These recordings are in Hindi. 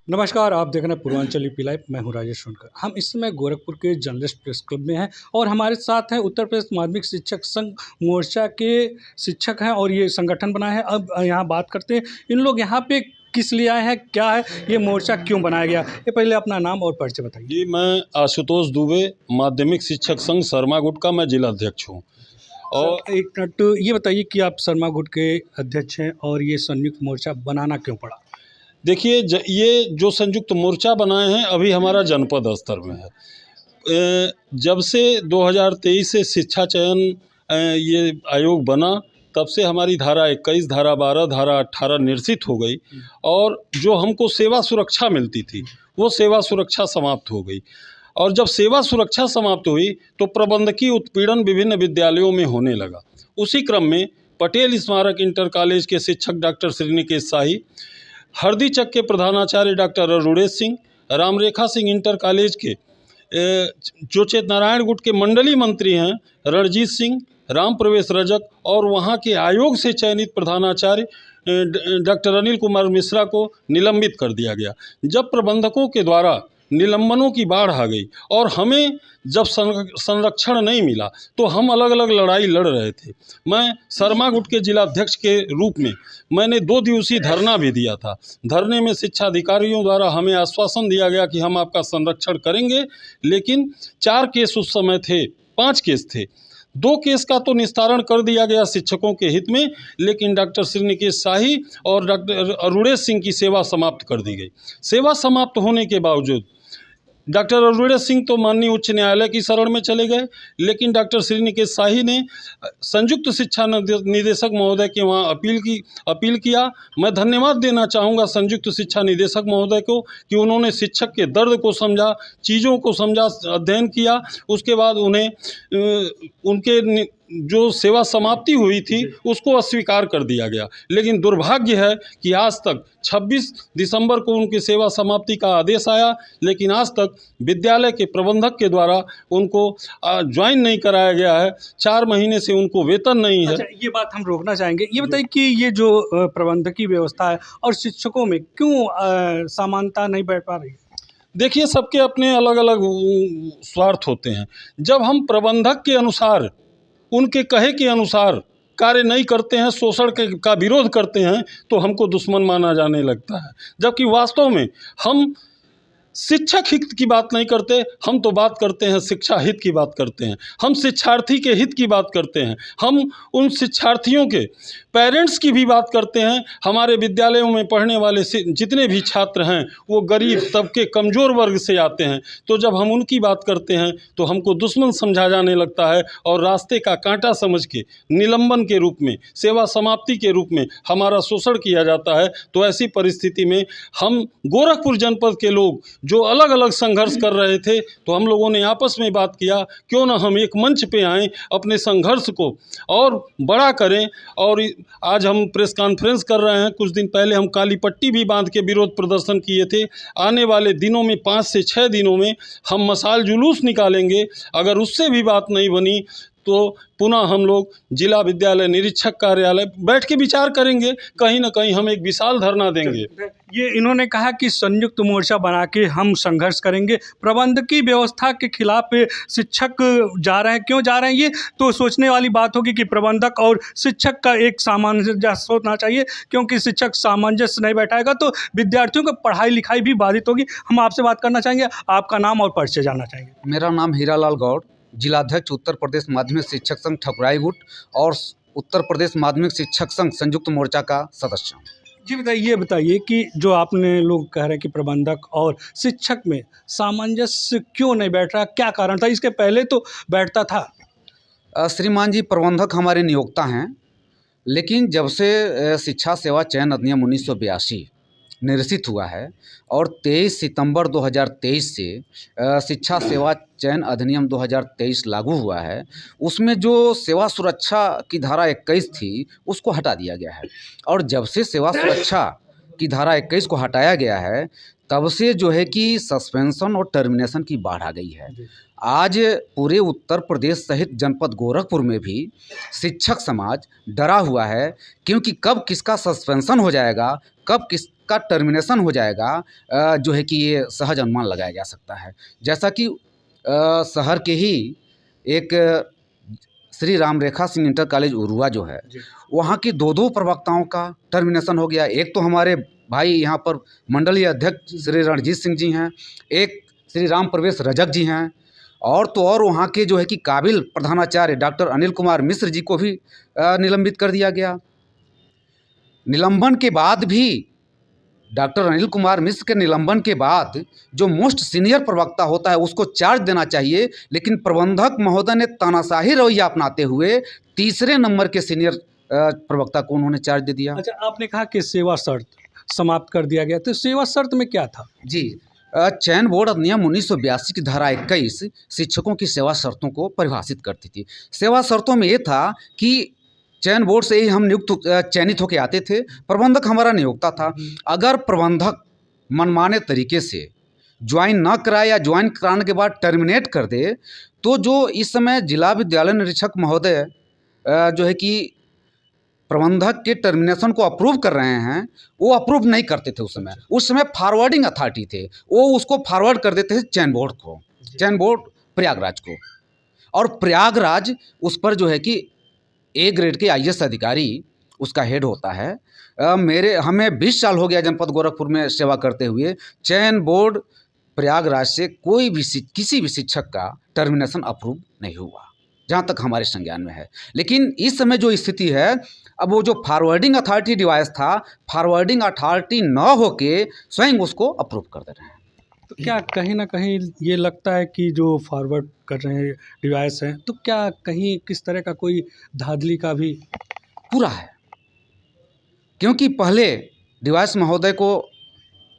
नमस्कार, आप देख रहे हैं पूर्वांचल यूपी लाइव। मैं हूं राजेश सोनकर। हम इस समय गोरखपुर के जर्नलिस्ट प्रेस क्लब में हैं और हमारे साथ हैं उत्तर प्रदेश माध्यमिक शिक्षक संघ मोर्चा के शिक्षक हैं और ये संगठन बना है। अब यहाँ बात करते हैं इन लोग यहाँ पे किस लिए आए हैं, क्या है ये मोर्चा, क्यों बनाया गया। ये पहले अपना नाम और परिचय बताइए। जी, मैं आशुतोष दुबे, माध्यमिक शिक्षक संघ शर्मा गुट का मैं जिला अध्यक्ष हूँ। और एक मिनट ये बताइए कि आप शर्मा गुट के अध्यक्ष हैं और ये संयुक्त मोर्चा बनाना क्यों पड़ा। देखिए, ये जो संयुक्त मोर्चा बनाए हैं अभी हमारा जनपद स्तर में है। जब से 2023 से शिक्षा चयन ये आयोग बना, तब से हमारी धारा 21, धारा 12, धारा 18 निरसित हो गई और जो हमको सेवा सुरक्षा मिलती थी वो सेवा सुरक्षा समाप्त हो गई। और जब सेवा सुरक्षा समाप्त हुई तो प्रबंधकीय उत्पीड़न विभिन्न विद्यालयों में होने लगा। उसी क्रम में पटेल स्मारक इंटर कॉलेज के शिक्षक डॉक्टर श्रीनिकेश शाही, हरदीचक के प्रधानाचार्य doctor Arunesh Singh, Ramrekha Singh inter college के जो चेतनारायण गुट के मंडलीय मंत्री हैं रणजीत सिंह, राम प्रवेश रजक और वहाँ के आयोग से चयनित प्रधानाचार्य डॉक्टर अनिल कुमार मिश्रा को निलंबित कर दिया गया। जब प्रबंधकों के द्वारा निलंबनों की बाढ़ आ गई और हमें जब संरक्षण नहीं मिला तो हम अलग अलग लड़ाई लड़ रहे थे। मैं शर्मा गुट के जिला अध्यक्ष के रूप में मैंने 2 दिवसीय धरना भी दिया था। धरने में शिक्षा अधिकारियों द्वारा हमें आश्वासन दिया गया कि हम आपका संरक्षण करेंगे, लेकिन 4 केस उस समय थे, 5 केस थे। 2 केस का तो निस्तारण कर दिया गया शिक्षकों के हित में, लेकिन डॉक्टर श्रीनिकेश शाही और डॉक्टर अरुणेश सिंह की सेवा समाप्त कर दी गई। सेवा समाप्त होने के बावजूद डॉक्टर अरुणेश सिंह तो माननीय उच्च न्यायालय की शरण में चले गए, लेकिन डॉक्टर श्रीनिकेश शाही ने संयुक्त शिक्षा निदेशक महोदय के वहाँ अपील किया। मैं धन्यवाद देना चाहूँगा संयुक्त शिक्षा निदेशक महोदय को कि उन्होंने शिक्षक के दर्द को समझा, चीज़ों को समझा, अध्ययन किया। उसके बाद उन्हें उनके जो सेवा समाप्ति हुई थी उसको अस्वीकार कर दिया गया। लेकिन दुर्भाग्य है कि आज तक 26 दिसंबर को उनकी सेवा समाप्ति का आदेश आया, लेकिन आज तक विद्यालय के प्रबंधक के द्वारा उनको ज्वाइन नहीं कराया गया है। 4 महीने से उनको वेतन नहीं है। अच्छा, ये बात हम रोकना चाहेंगे। ये बताइए कि ये जो प्रबंधकीय व्यवस्था है और शिक्षकों में क्यों समानता नहीं बैठ पा रही है। देखिए, सबके अपने अलग अलग स्वार्थ होते हैं। जब हम प्रबंधक के अनुसार, उनके कहे के अनुसार कार्य नहीं करते हैं, शोषण का विरोध करते हैं, तो हमको दुश्मन माना जाने लगता है। जबकि वास्तव में हम शिक्षक हित की बात नहीं करते, हम तो बात करते हैं शिक्षा हित की बात करते हैं। हम शिक्षार्थी के हित की बात करते हैं। हम उन शिक्षार्थियों के पेरेंट्स की भी बात करते हैं। हमारे विद्यालयों में पढ़ने वाले जितने भी छात्र हैं वो गरीब तबके, कमज़ोर वर्ग से आते हैं। तो जब हम उनकी बात करते हैं तो हमको दुश्मन समझा जाने लगता है और रास्ते का कांटा समझ के निलंबन के रूप में, सेवा समाप्ति के रूप में हमारा शोषण किया जाता है। तो ऐसी परिस्थिति में हम गोरखपुर जनपद के लोग जो अलग अलग संघर्ष कर रहे थे, तो हम लोगों ने आपस में बात किया, क्यों ना हम एक मंच पे आएँ, अपने संघर्ष को और बड़ा करें। और आज हम प्रेस कॉन्फ्रेंस कर रहे हैं। कुछ दिन पहले हम काली पट्टी भी बांध के विरोध प्रदर्शन किए थे। आने वाले दिनों में 5 से 6 दिनों में हम मशाल जुलूस निकालेंगे। अगर उससे भी बात नहीं बनी तो पुनः हम लोग जिला विद्यालय निरीक्षक कार्यालय बैठ के विचार करेंगे। कहीं ना कहीं हम एक विशाल धरना देंगे। ये इन्होंने कहा कि संयुक्त मोर्चा बना के हम संघर्ष करेंगे। प्रबंधकीय व्यवस्था के खिलाफ शिक्षक जा रहे हैं, क्यों जा रहे हैं, ये तो सोचने वाली बात होगी कि प्रबंधक और शिक्षक का एक सामंजस्य होना चाहिए, क्योंकि शिक्षक सामंजस्य नहीं बैठाएगा तो विद्यार्थियों की पढ़ाई लिखाई भी बाधित होगी। हम आपसे बात करना चाहेंगे, आपका नाम और परिचय जानना चाहेंगे। मेरा नाम हीरालाल गौड़, जिलाध्यक्ष उत्तर प्रदेश माध्यमिक शिक्षक संघ ठकुराई गुट और उत्तर प्रदेश माध्यमिक शिक्षक संघ संयुक्त मोर्चा का सदस्य हूँ। जी बताइए, ये बताइए कि जो आपने लोग कह रहे हैं कि प्रबंधक और शिक्षक में सामंजस्य क्यों नहीं बैठ रहा, क्या कारण था। इसके पहले तो बैठता था। श्रीमान जी, प्रबंधक हमारे नियोक्ता हैं, लेकिन जब से शिक्षा सेवा चयन अधिनियम 1982 निरसित हुआ है और 23 सितंबर 2023 से शिक्षा सेवा चयन अधिनियम 2023 लागू हुआ है, उसमें जो सेवा सुरक्षा की धारा 21 थी उसको हटा दिया गया है। और जब से सेवा सुरक्षा की धारा 21 को हटाया गया है, तब से जो है कि सस्पेंशन और टर्मिनेशन की बाढ़ आ गई है। आज पूरे उत्तर प्रदेश सहित जनपद गोरखपुर में भी शिक्षक समाज डरा हुआ है, क्योंकि कब किसका सस्पेंशन हो जाएगा, कब किसका इसका टर्मिनेशन हो जाएगा जो है कि ये सहज अनुमान लगाया जा सकता है। जैसा कि शहर के ही एक श्री राम रेखा सिंह इंटर कॉलेज उरुआ जो है, वहाँ की दो प्रवक्ताओं का टर्मिनेशन हो गया। एक तो हमारे भाई यहाँ पर मंडलीय अध्यक्ष श्री रणजीत सिंह जी हैं, एक श्री राम प्रवेश रजक जी हैं, और तो और वहाँ के जो है कि काबिल प्रधानाचार्य डॉक्टर अनिल कुमार मिश्र जी को भी निलंबित कर दिया गया। निलंबन के बाद भी, डॉक्टर अनिल कुमार मिश्र के निलंबन के बाद जो मोस्ट सीनियर प्रवक्ता होता है उसको चार्ज देना चाहिए, लेकिन प्रबंधक महोदय ने तानाशाही रवैया अपनाते हुए तीसरे नंबर के सीनियर प्रवक्ता को उन्होंने चार्ज दे दिया। अच्छा, आपने कहा कि सेवा शर्त समाप्त कर दिया गया, तो सेवा शर्त में क्या था? जी, चयन बोर्ड अधिनियम 1982 की धारा 21 शिक्षकों की सेवा शर्तों को परिभाषित करती थी। सेवा शर्तों में ये था कि चयन बोर्ड से ही हम चयनित होकर आते थे, प्रबंधक हमारा नियोक्ता था। अगर प्रबंधक मनमाने तरीके से ज्वाइन ना कराए या ज्वाइन कराने के बाद टर्मिनेट कर दे, तो जो इस समय जिला विद्यालय निरीक्षक महोदय जो है कि प्रबंधक के टर्मिनेशन को अप्रूव कर रहे हैं, वो अप्रूव नहीं करते थे उस समय फॉरवर्डिंग अथॉरिटी थे, वो उसको फॉरवर्ड कर देते थे चयन बोर्ड को, चयन बोर्ड प्रयागराज को, और प्रयागराज उस पर जो है कि ए ग्रेड के IAS अधिकारी उसका हेड होता है। हमें 20 साल हो गया जनपद गोरखपुर में सेवा करते हुए, चयन बोर्ड प्रयागराज से कोई भी किसी भी शिक्षक का टर्मिनेशन अप्रूव नहीं हुआ, जहाँ तक हमारे संज्ञान में है। लेकिन इस समय जो स्थिति है, अब वो जो फॉरवर्डिंग अथॉरिटी डिवाइस था, फॉरवर्डिंग अथॉरिटी न होके स्वयं उसको अप्रूव कर दे रहे हैं। तो क्या कहीं ना कहीं ये लगता है कि जो फॉरवर्ड कर रहे हैं डिवाइस हैं, तो क्या कहीं किस तरह का कोई धांधली का भी पूरा है? क्योंकि पहले डिवाइस महोदय को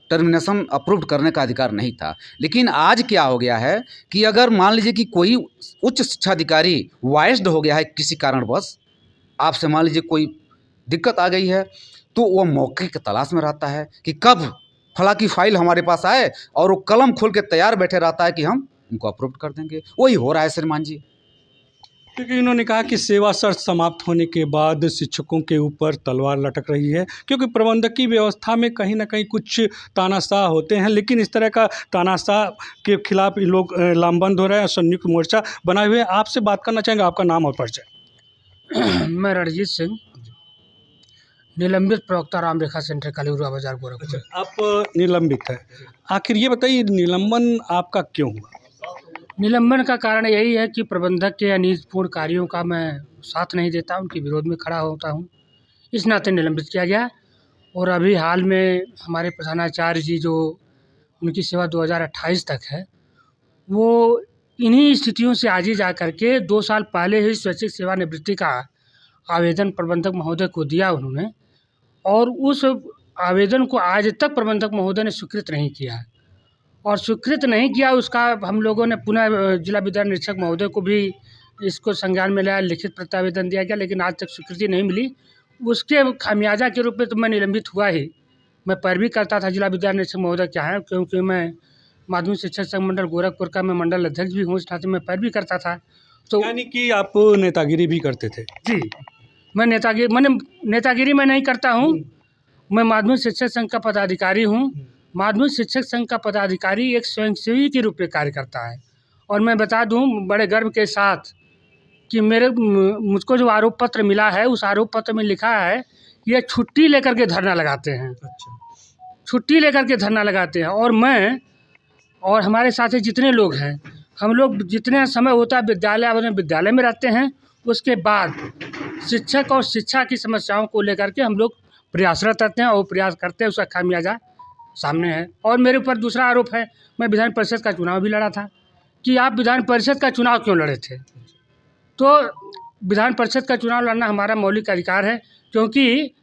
टर्मिनेशन अप्रूव करने का अधिकार नहीं था, लेकिन आज क्या हो गया है कि अगर मान लीजिए कि कोई उच्च शिक्षा अधिकारी वाइस्ड हो गया है किसी कारणवश, आपसे मान लीजिए कोई दिक्कत आ गई है, तो वो मौके की तलाश में रहता है कि कब फला की फाइल हमारे पास आए, और वो कलम खोल के तैयार बैठे रहता है कि हम उनको अप्रूव कर देंगे। वही हो रहा है श्रीमान जी। क्योंकि इन्होंने कहा कि सेवा शर्त समाप्त होने के बाद शिक्षकों के ऊपर तलवार लटक रही है, क्योंकि प्रबंधकीय व्यवस्था में कहीं ना कहीं कुछ तानाशाह होते हैं, लेकिन इस तरह का तानाशाह के खिलाफ लोग लामबंद हो रहे हैं और संयुक्त मोर्चा बनाए हुए हैं। आपसे बात करना चाहेंगे, आपका नाम और परिचय? मैं रणजीत सिंह, निलंबित प्रवक्ता राम रेखा सेंटर कालीउरा बाजार गोरखपुर। आप निलंबित है, आखिर ये बताइए निलंबन आपका क्यों हुआ? निलंबन का कारण यही है कि प्रबंधक के अनियमितपूर्ण कार्यों का मैं साथ नहीं देता, उनके विरोध में खड़ा होता हूं, इस नाते निलंबित किया गया। और अभी हाल में हमारे प्रधानाचार्य जी, जो उनकी सेवा 2028 तक है, वो इन्हीं स्थितियों से आज ही जा करके 2 साल पहले ही स्वैच्छिक सेवानिवृत्ति का आवेदन प्रबंधक महोदय को दिया उन्होंने, और उस आवेदन को आज तक प्रबंधक महोदय ने स्वीकृत नहीं किया है। और स्वीकृत नहीं किया, उसका हम लोगों ने पुनः जिला विद्यालय निरीक्षक महोदय को भी इसको संज्ञान में लिया, लिखित प्रत्यावेदन दिया गया, लेकिन आज तक स्वीकृति नहीं मिली। उसके खामियाजा के रूप में तो मैं निलंबित हुआ ही। मैं पैरवी करता था जिला विद्यालय निरीक्षक महोदय क्या है, क्योंकि मैं माध्यमिक शिक्षक संघ मंडल गोरखपुर का मैं मंडल अध्यक्ष भी हूँ, इस नाते मैं पैरवी करता था। तो यानी कि आप नेतागिरी भी करते थे? जी, मैं नेतागिरी मैं नहीं करता हूँ। मैं माध्यमिक शिक्षक संघ का पदाधिकारी हूँ। माध्यमिक शिक्षक संघ का पदाधिकारी एक स्वयंसेवी के रूप में कार्य करता है। और मैं बता दूँ बड़े गर्व के साथ कि मुझको जो आरोप पत्र मिला है, उस आरोप पत्र में लिखा है कि ये छुट्टी लेकर के धरना लगाते हैं। अच्छा, छुट्टी लेकर के धरना लगाते हैं। और मैं और हमारे साथी जितने लोग हैं, हम लोग जितने समय होता है विद्यालय में रहते हैं, उसके बाद शिक्षक और शिक्षा की समस्याओं को लेकर के हम लोग प्रयासरत रहते हैं और प्रयास करते हैं, उसका खामियाजा सामने है। और मेरे ऊपर दूसरा आरोप है, मैं विधान परिषद का चुनाव भी लड़ा था, कि आप विधान परिषद का चुनाव क्यों लड़े थे? तो विधान परिषद का चुनाव लड़ना हमारा मौलिक अधिकार है, क्योंकि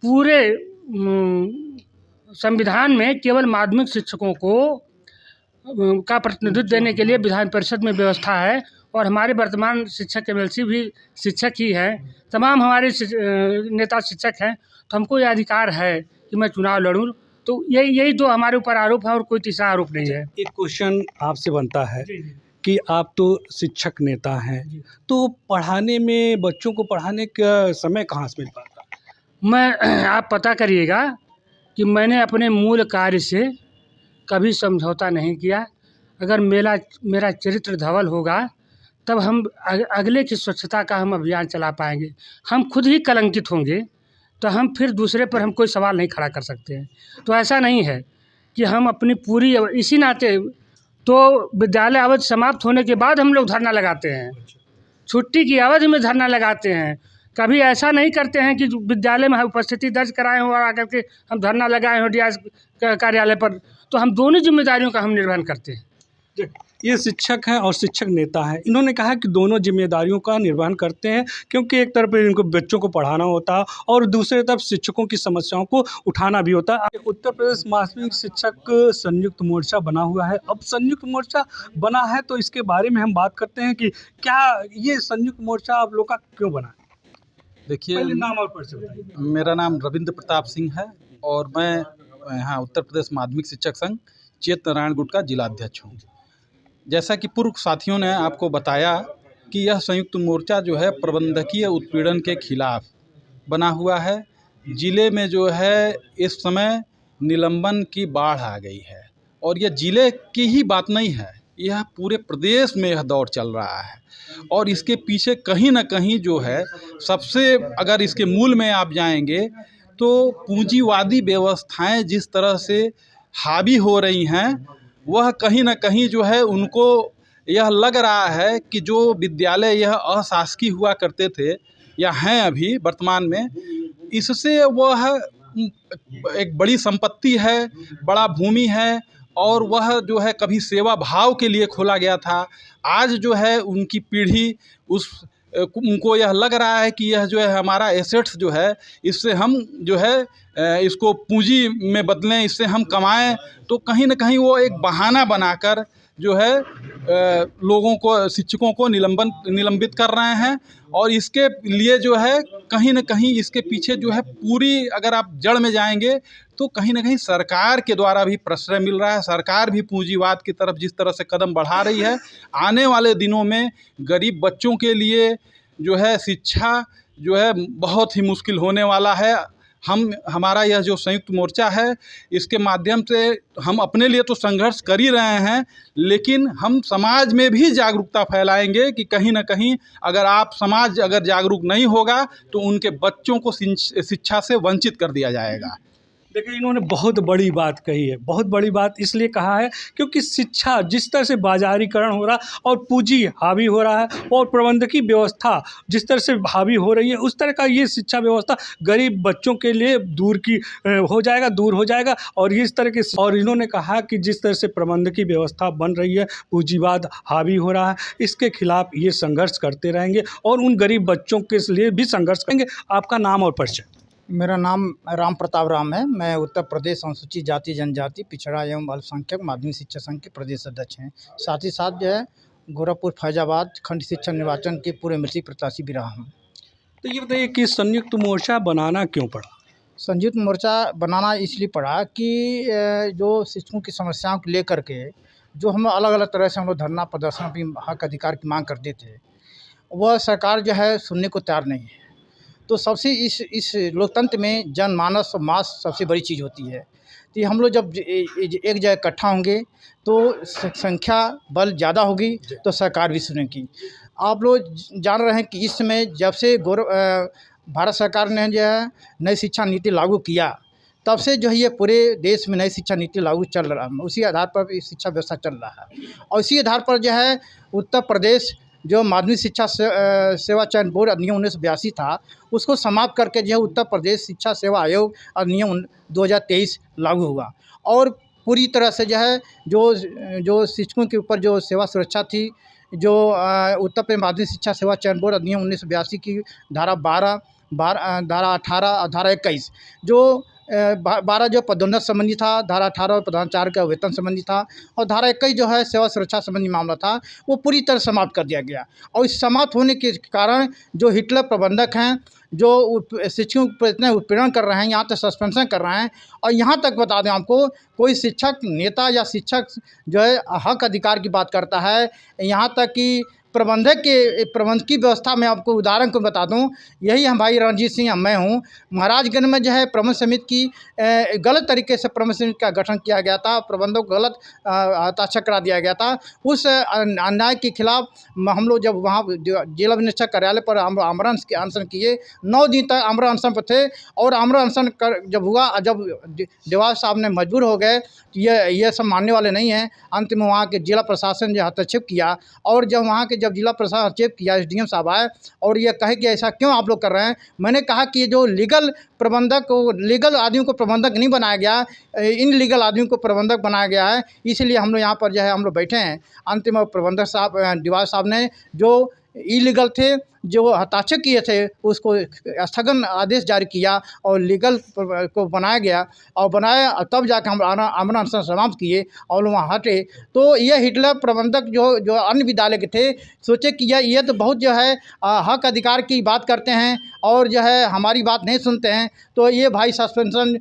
पूरे संविधान में केवल माध्यमिक शिक्षकों को का प्रतिनिधित्व देने के लिए विधान परिषद में व्यवस्था है। और हमारे वर्तमान शिक्षक MLC भी शिक्षक ही हैं, तमाम हमारे नेता शिक्षक हैं, तो हमको यह अधिकार है कि मैं चुनाव लड़ूं। तो यही दो हमारे ऊपर आरोप है और कोई तीसरा आरोप नहीं है। एक क्वेश्चन आपसे बनता है कि आप तो शिक्षक नेता हैं, तो पढ़ाने में, बच्चों को पढ़ाने का समय कहाँ से मिल पाता? मैं आप पता करिएगा कि मैंने अपने मूल कार्य से कभी समझौता नहीं किया। अगर मेरा चरित्र धवल होगा तब हम अगले की स्वच्छता का हम अभियान चला पाएंगे। हम खुद ही कलंकित होंगे तो हम फिर दूसरे पर हम कोई सवाल नहीं खड़ा कर सकते हैं। तो ऐसा नहीं है कि हम अपनी पूरी इसी नाते तो विद्यालय अवधि समाप्त होने के बाद हम लोग धरना लगाते हैं, छुट्टी की अवधि में धरना लगाते हैं। कभी ऐसा नहीं करते हैं कि विद्यालय में उपस्थिति दर्ज कराए हों और आकर के हम धरना लगाए हों डीआईएस कार्यालय पर। तो हम दोनों जिम्मेदारियों का हम निर्वहन करते हैं। ये शिक्षक हैं और शिक्षक नेता हैं। इन्होंने कहा कि दोनों जिम्मेदारियों का निर्वहन करते हैं, क्योंकि एक तरफ इनको बच्चों को पढ़ाना होता है और दूसरी तरफ शिक्षकों की समस्याओं को उठाना भी होता है। उत्तर प्रदेश माध्यमिक शिक्षक संयुक्त मोर्चा बना हुआ है। अब संयुक्त मोर्चा बना है तो इसके बारे में हम बात करते हैं कि क्या ये संयुक्त मोर्चा आप लोग का क्यों बना है? देखिए, पहले नाम और परिचय बताइए। मेरा नाम रविंद्र प्रताप सिंह है और मैं यहाँ उत्तर प्रदेश माध्यमिक शिक्षक संघ चेत नारायण गुट का जिलाध्यक्ष हूँ। जैसा कि पूर्व साथियों ने आपको बताया कि यह संयुक्त मोर्चा जो है प्रबंधकीय उत्पीड़न के खिलाफ बना हुआ है। ज़िले में जो है इस समय निलंबन की बाढ़ आ गई है और यह ज़िले की ही बात नहीं है, यह पूरे प्रदेश में यह दौर चल रहा है। और इसके पीछे कहीं ना कहीं जो है सबसे, अगर इसके मूल में आप जाएंगे तो पूंजीवादी व्यवस्थाएं जिस तरह से हावी हो रही हैं, वह कहीं ना कहीं जो है उनको यह लग रहा है कि जो विद्यालय यह अशासकीय हुआ करते थे या हैं अभी वर्तमान में, इससे वह एक बड़ी संपत्ति है, बड़ा भूमि है और वह जो है कभी सेवा भाव के लिए खोला गया था। आज जो है उनकी पीढ़ी उनको यह लग रहा है कि यह जो है हमारा एसेट्स जो है, इससे हम जो है इसको पूंजी में बदलें, इससे हम कमाएं। तो कहीं ना कहीं वो एक बहाना बनाकर जो है लोगों को, शिक्षकों को निलंबित कर रहे हैं। और इसके लिए जो है कहीं ना कहीं इसके पीछे जो है पूरी, अगर आप जड़ में जाएंगे तो कहीं ना कहीं सरकार के द्वारा भी प्रश्रय मिल रहा है। सरकार भी पूंजीवाद की तरफ जिस तरह से कदम बढ़ा रही है, आने वाले दिनों में गरीब बच्चों के लिए जो है शिक्षा जो है बहुत ही मुश्किल होने वाला है। हमारा यह जो संयुक्त मोर्चा है, इसके माध्यम से हम अपने लिए तो संघर्ष कर ही रहे हैं, लेकिन हम समाज में भी जागरूकता फैलाएंगे कि कहीं ना कहीं अगर समाज अगर जागरूक नहीं होगा तो उनके बच्चों को शिक्षा से वंचित कर दिया जाएगा। देखिए, इन्होंने बहुत बड़ी बात कही है। बहुत बड़ी बात इसलिए कहा है क्योंकि शिक्षा जिस तरह से बाजारीकरण हो रहा और पूंजी हावी हो रहा है और प्रबंधकीय व्यवस्था जिस तरह से हावी हो रही है, उस तरह का ये शिक्षा व्यवस्था गरीब बच्चों के लिए दूर हो जाएगा। और इस तरह के, और इन्होंने कहा कि जिस तरह से प्रबंधकीय व्यवस्था बन रही है, पूंजीवाद हावी हो रहा है, इसके खिलाफ ये संघर्ष करते रहेंगे और उन गरीब बच्चों के लिए भी संघर्ष करेंगे। आपका नाम और परिचय? मेरा नाम राम प्रताप राम है। मैं उत्तर प्रदेश अनुसूचित जाति जनजाति पिछड़ा एवं अल्पसंख्यक माध्यमिक शिक्षा संघ के प्रदेश अध्यक्ष हैं। साथ ही साथ जो है गोरखपुर फैजाबाद खंड शिक्षक निर्वाचन के पूर्व एमएलसी प्रत्याशी भी रहा हूँ। तो ये बताइए कि संयुक्त मोर्चा बनाना क्यों पड़ा? संयुक्त मोर्चा बनाना इसलिए पड़ा कि जो शिक्षकों की समस्याओं को लेकर के जो हम अलग अलग तरह से हम लोग धरना प्रदर्शन अपनी हक अधिकार की मांग करते थे, वह सरकार जो है सुनने को तैयार नहीं है। तो सबसे इस लोकतंत्र में जनमानस और मास सबसे बड़ी चीज़ होती है। तो हम लोग जब एक जगह इकट्ठा होंगे तो संख्या बल ज़्यादा होगी तो सरकार भी सुनेगी। आप लोग जान रहे हैं कि इस समय जब से भारत सरकार ने जो है नई शिक्षा नीति लागू किया, तब से जो है ये पूरे देश में नई शिक्षा नीति लागू चल रहा है। उसी आधार पर शिक्षा व्यवस्था चल रहा है और इसी आधार पर जो है उत्तर प्रदेश जो माध्यमिक शिक्षा सेवा चयन बोर्ड अधिनियम 1982 था, उसको समाप्त करके जो है उत्तर प्रदेश शिक्षा सेवा आयोग अधिनियम 2023 लागू हुआ। और पूरी तरह से जो है जो शिक्षकों के ऊपर जो सेवा सुरक्षा थी, जो उत्तर प्रदेश माध्यमिक शिक्षा सेवा चयन बोर्ड अधिनियम 1982 की धारा 12, धारा 18 और धारा 21, जो 12 जो पदोन्नत संबंधी था, धारा 18 प्रधानाचार्य का वेतन संबंधी था और धारा 21 जो है सेवा सुरक्षा संबंधी मामला था, वो पूरी तरह समाप्त कर दिया गया। और इस समाप्त होने के कारण जो हिटलर प्रबंधक हैं, जो शिक्षकों पर इतने उत्पीड़न कर रहे हैं, यहाँ तक सस्पेंशन कर रहे हैं। और यहाँ तक बता दें आपको, कोई शिक्षक नेता या शिक्षक जो है हक अधिकार की बात करता है, यहाँ तक कि प्रबंधक के प्रबंधकीय व्यवस्था में आपको उदाहरण को बता दूं, यही हम भाई रणजीत सिंह मैं हूं। महाराजगंज में जो है प्रबंध समिति की गलत तरीके से प्रबंध समिति का गठन किया गया था, प्रबंधक को गलत हस्ताक्षर करा दिया गया था। उस अन्याय के खिलाफ हम लोग जब वहाँ जिला निरीक्षक कार्यालय पर आमरण अनशन किए, 9 दिन तक आमरण अनशन पर थे। और आमरण अनशन जब हुआ, जब देवाल साहब ने मजबूर हो गए ये सब मानने वाले नहीं हैं, अंत में वहाँ के जिला प्रशासन जो हस्तक्षेप किया। और जब वहाँ के जब जिला प्रशासन हस्तक्षेप किया, एसडीएम साहब आए और ये कहे कि ऐसा क्यों आप लोग कर रहे हैं। मैंने कहा कि ये जो लीगल प्रबंधक को, लीगल आदमी को प्रबंधक नहीं बनाया गया, इन लीगल आदमी को प्रबंधक बनाया गया है, इसीलिए हम लोग यहाँ पर जो है हम लोग बैठे हैं। अंत में प्रबंधक साहब दीवार साहब ने जो इलीगल थे, जो हस्ताक्षर किए थे, उसको स्थगन आदेश जारी किया और लीगल को बनाया गया और बनाया, तब जाकर हम आमरण अनशन समाप्त किए और वहाँ हटे। तो ये हिटलर प्रबंधक जो अन्य विद्यालय के थे, सोचे कि ये तो बहुत जो है हक अधिकार की बात करते हैं और जो है हमारी बात नहीं सुनते हैं। तो ये भाई सस्पेंशन,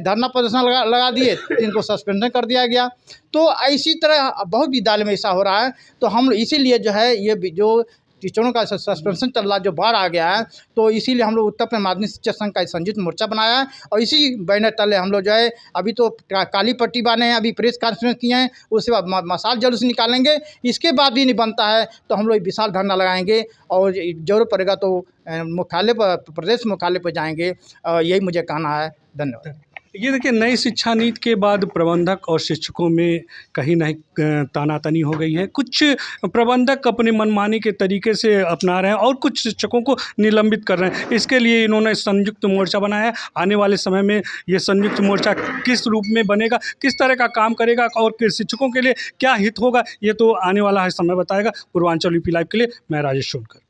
धरना प्रदर्शन लगा दिए, इनको सस्पेंशन कर दिया गया। तो इसी तरह बहुत विद्यालय में ऐसा हो रहा है। तो हम इसीलिए जो है ये जो टीचरों का सस्पेंशन चल रहा, जो बाढ़ आ गया है, तो इसीलिए हम लोग उत्तर प्रदेश माध्यमिक शिक्षक संघ का संयुक्त मोर्चा बनाया है। और इसी बैनर तले हम लोग जो है अभी तो काली पट्टी बांधे हैं, अभी प्रेस कॉन्फ्रेंस किए हैं, उसके बाद मसाल जुलूस निकालेंगे। इसके बाद भी नहीं बनता है तो हम लोग विशाल धरना लगाएंगे और जरूरत पड़ेगा तो मुख्यालय पर, प्रदेश मुख्यालय पर जाएंगे। यही मुझे कहना है। धन्यवाद। ये देखिए, नई शिक्षा नीति के बाद प्रबंधक और शिक्षकों में कहीं ना कहीं तानातनी हो गई है। कुछ प्रबंधक अपने मनमानी के तरीके से अपना रहे हैं और कुछ शिक्षकों को निलंबित कर रहे हैं। इसके लिए इन्होंने संयुक्त मोर्चा बनाया है। आने वाले समय में ये संयुक्त मोर्चा किस रूप में बनेगा, किस तरह का काम करेगा और शिक्षकों के लिए क्या हित होगा, ये तो आने वाला है समय बताएगा। पूर्वांचल यूपी लाइव के लिए मैं राजेश सोनकर।